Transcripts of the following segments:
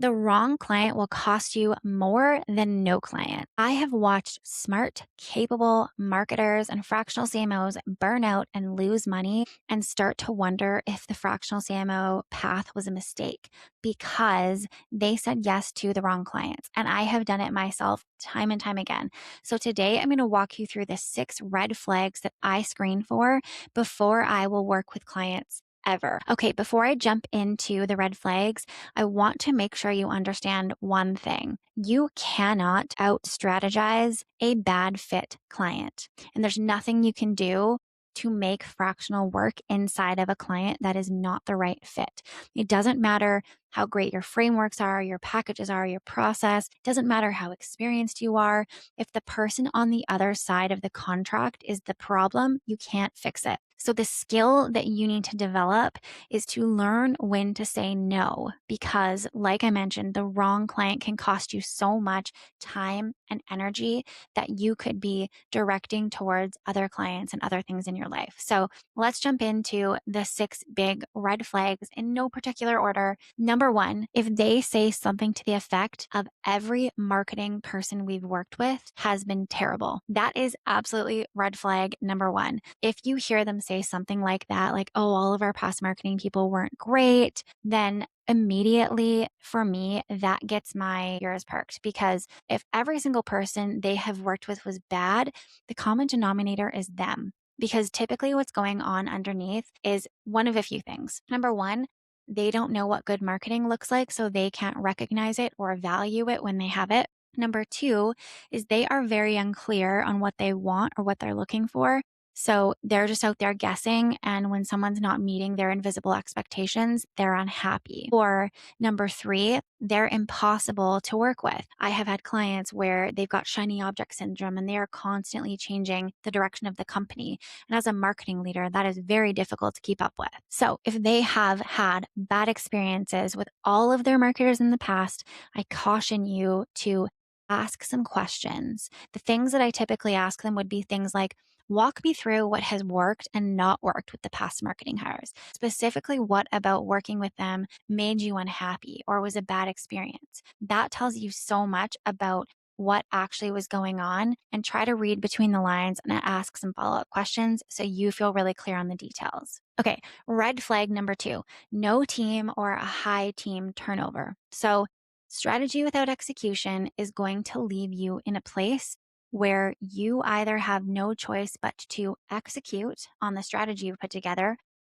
The wrong client will cost you more than no client. I have watched smart, capable marketers and fractional CMOs burn out and lose money and start to wonder if the fractional CMO path was a mistake because they said yes to the wrong clients. And I have done it myself time and time again. So today I'm going to walk you through the 6 red flags that I screen for before I will work with clients ever. Okay, before I jump into the red flags, I want to make sure you understand one thing. You cannot out-strategize a bad fit client. And there's nothing you can do to make fractional work inside of a client that is not the right fit. It doesn't matter how great your frameworks are, your packages are, your process. It doesn't matter how experienced you are. If the person on the other side of the contract is the problem, you can't fix it. So the skill that you need to develop is to learn when to say no, because like I mentioned, the wrong client can cost you so much time and energy that you could be directing towards other clients and other things in your life. So let's jump into the 6 big red flags in no particular order. Number 1, if they say something to the effect of every marketing person we've worked with has been terrible, that is absolutely red flag number 1. If you hear them say something like that, like, oh, all of our past marketing people weren't great, then immediately for me, that gets my ears perked, because if every single person they have worked with was bad, the common denominator is them. Because typically what's going on underneath is one of a few things. Number 1, they don't know what good marketing looks like, so they can't recognize it or value it when they have it. Number 2 is they are very unclear on what they want or what they're looking for. So they're just out there guessing. And when someone's not meeting their invisible expectations, they're unhappy. Or number 3, they're impossible to work with. I have had clients where they've got shiny object syndrome and they are constantly changing the direction of the company. And as a marketing leader, that is very difficult to keep up with. So if they have had bad experiences with all of their marketers in the past, I caution you to ask some questions. The things that I typically ask them would be things like, walk me through what has worked and not worked with the past marketing hires. Specifically, what about working with them made you unhappy or was a bad experience? That tells you so much about what actually was going on, and try to read between the lines and ask some follow-up questions so you feel really clear on the details. Okay, red flag number 2, no team or a high team turnover. So strategy without execution is going to leave you in a place where you either have no choice but to execute on the strategy you've put together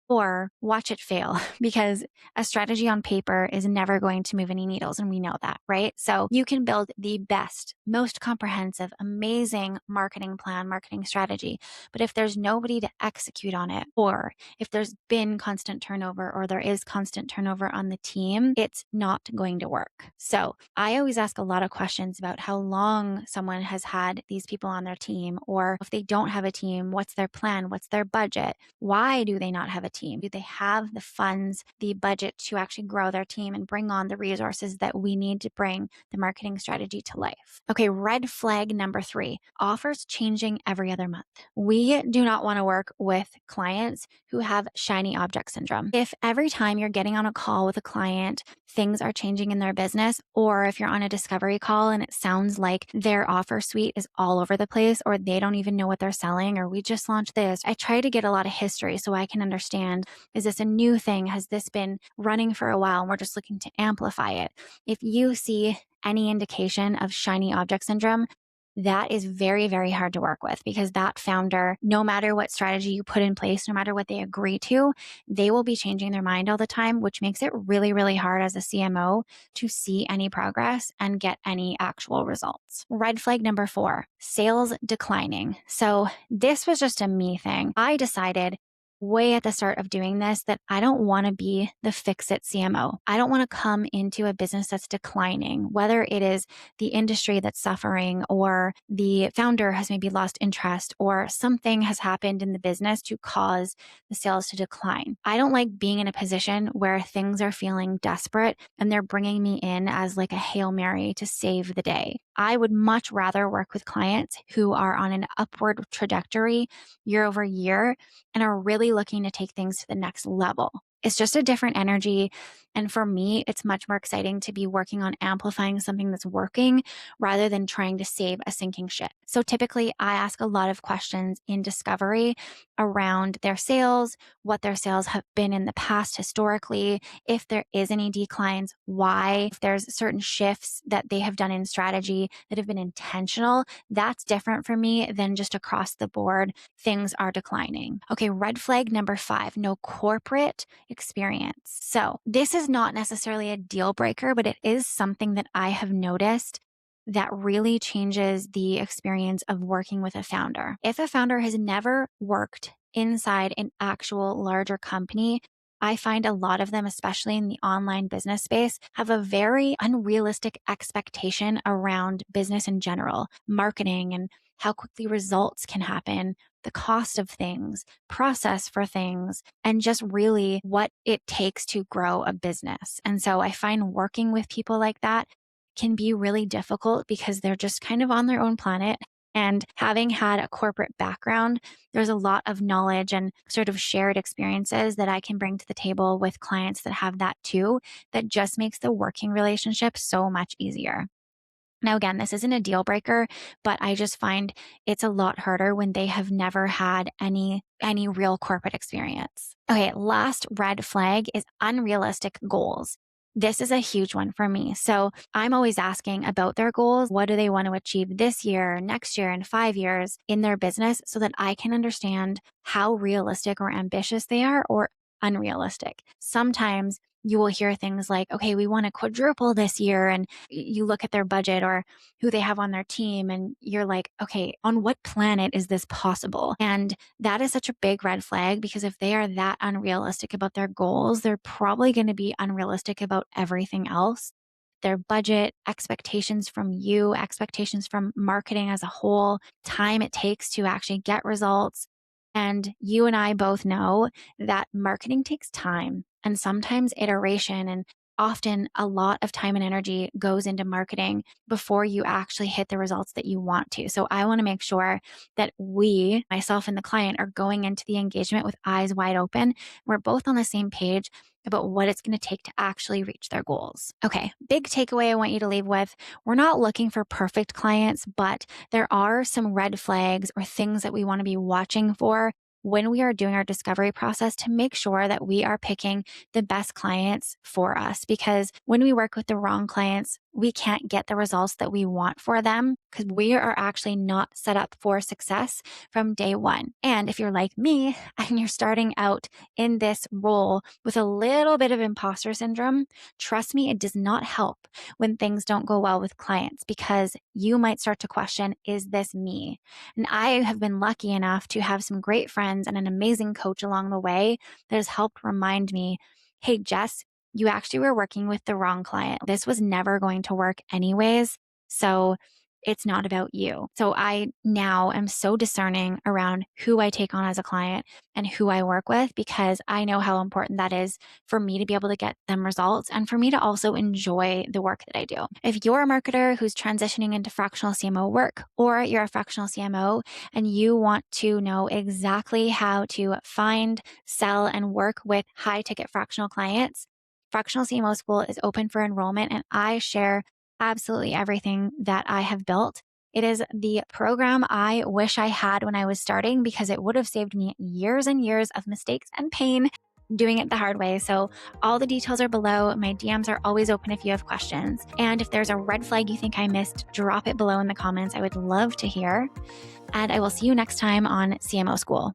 or watch it fail, because a strategy on paper is never going to move any needles. And we know that, right? So you can build the best, most comprehensive, amazing marketing plan, marketing strategy. But if there's nobody to execute on it, or if there's been constant turnover or there is constant turnover on the team, it's not going to work. So I always ask a lot of questions about how long someone has had these people on their team, or if they don't have a team, what's their plan? What's their budget? Why do they not have a team? Do they have the funds, the budget to actually grow their team and bring on the resources that we need to bring the marketing strategy to life? Okay, red flag number 3, offers changing every other month. We do not want to work with clients who have shiny object syndrome. If every time you're getting on a call with a client, things are changing in their business, or if you're on a discovery call and it sounds like their offer suite is all over the place, or they don't even know what they're selling, or we just launched this, I try to get a lot of history so I can understand, is this a new thing? Has this been running for a while and we're just looking to amplify it? If you see any indication of shiny object syndrome, that is very, very hard to work with, because that founder, no matter what strategy you put in place, no matter what they agree to, they will be changing their mind all the time, which makes it really, really hard as a CMO to see any progress and get any actual results. Red flag number 4, sales declining. So this was just a me thing. I decided way at the start of doing this that I don't want to be the fix-it CMO. I don't want to come into a business that's declining, whether it is the industry that's suffering, or the founder has maybe lost interest, or something has happened in the business to cause the sales to decline. I don't like being in a position where things are feeling desperate and they're bringing me in as like a Hail Mary to save the day. I would much rather work with clients who are on an upward trajectory year over year and are really looking to take things to the next level. It's just a different energy. And for me, it's much more exciting to be working on amplifying something that's working rather than trying to save a sinking ship. So typically, I ask a lot of questions in discovery around their sales, what their sales have been in the past historically, if there is any declines, why, if there's certain shifts that they have done in strategy that have been intentional. That's different for me than just across the board, things are declining. Okay, red flag number 5, no corporate experience. So this is not necessarily a deal breaker, but it is something that I have noticed that really changes the experience of working with a founder. If a founder has never worked inside an actual larger company, I find a lot of them, especially in the online business space, have a very unrealistic expectation around business in general, marketing and how quickly results can happen, the cost of things, process for things, and just really what it takes to grow a business. And so I find working with people like that can be really difficult because they're just kind of on their own planet. And having had a corporate background, there's a lot of knowledge and sort of shared experiences that I can bring to the table with clients that have that too, that just makes the working relationship so much easier. Now, again, this isn't a deal breaker, but I just find it's a lot harder when they have never had any real corporate experience. Okay, last red flag is unrealistic goals. This is a huge one for me. So I'm always asking about their goals. What do they want to achieve this year, next year, and 5 years in their business so that I can understand how realistic or ambitious they are or unrealistic. Sometimes you will hear things like, okay, we want to quadruple this year. And you look at their budget or who they have on their team, and you're like, okay, on what planet is this possible? And that is such a big red flag because if they are that unrealistic about their goals, they're probably going to be unrealistic about everything else. Their budget, expectations from you, expectations from marketing as a whole, time it takes to actually get results. And you and I both know that marketing takes time and sometimes iteration, and often a lot of time and energy goes into marketing before you actually hit the results that you want to. So I want to make sure that we, myself and the client, are going into the engagement with eyes wide open. We're both on the same page about what it's going to take to actually reach their goals. Okay, big takeaway I want you to leave with. We're not looking for perfect clients, but there are some red flags or things that we want to be watching for when we are doing our discovery process to make sure that we are picking the best clients for us. Because when we work with the wrong clients, we can't get the results that we want for them because we are actually not set up for success from day one. And if you're like me and you're starting out in this role with a little bit of imposter syndrome, trust me, it does not help when things don't go well with clients because you might start to question, is this me? And I have been lucky enough to have some great friends and an amazing coach along the way that has helped remind me, hey, Jess, you actually were working with the wrong client. This was never going to work anyways. So it's not about you. So I now am so discerning around who I take on as a client and who I work with because I know how important that is for me to be able to get them results and for me to also enjoy the work that I do. If you're a marketer who's transitioning into fractional CMO work, or you're a fractional CMO and you want to know exactly how to find, sell, and work with high ticket fractional clients, Fractional CMO School is open for enrollment, and I share absolutely everything that I have built. It is the program I wish I had when I was starting because it would have saved me years and years of mistakes and pain doing it the hard way. So all the details are below. My DMs are always open if you have questions. And if there's a red flag you think I missed, drop it below in the comments. I would love to hear. And I will see you next time on CMO School.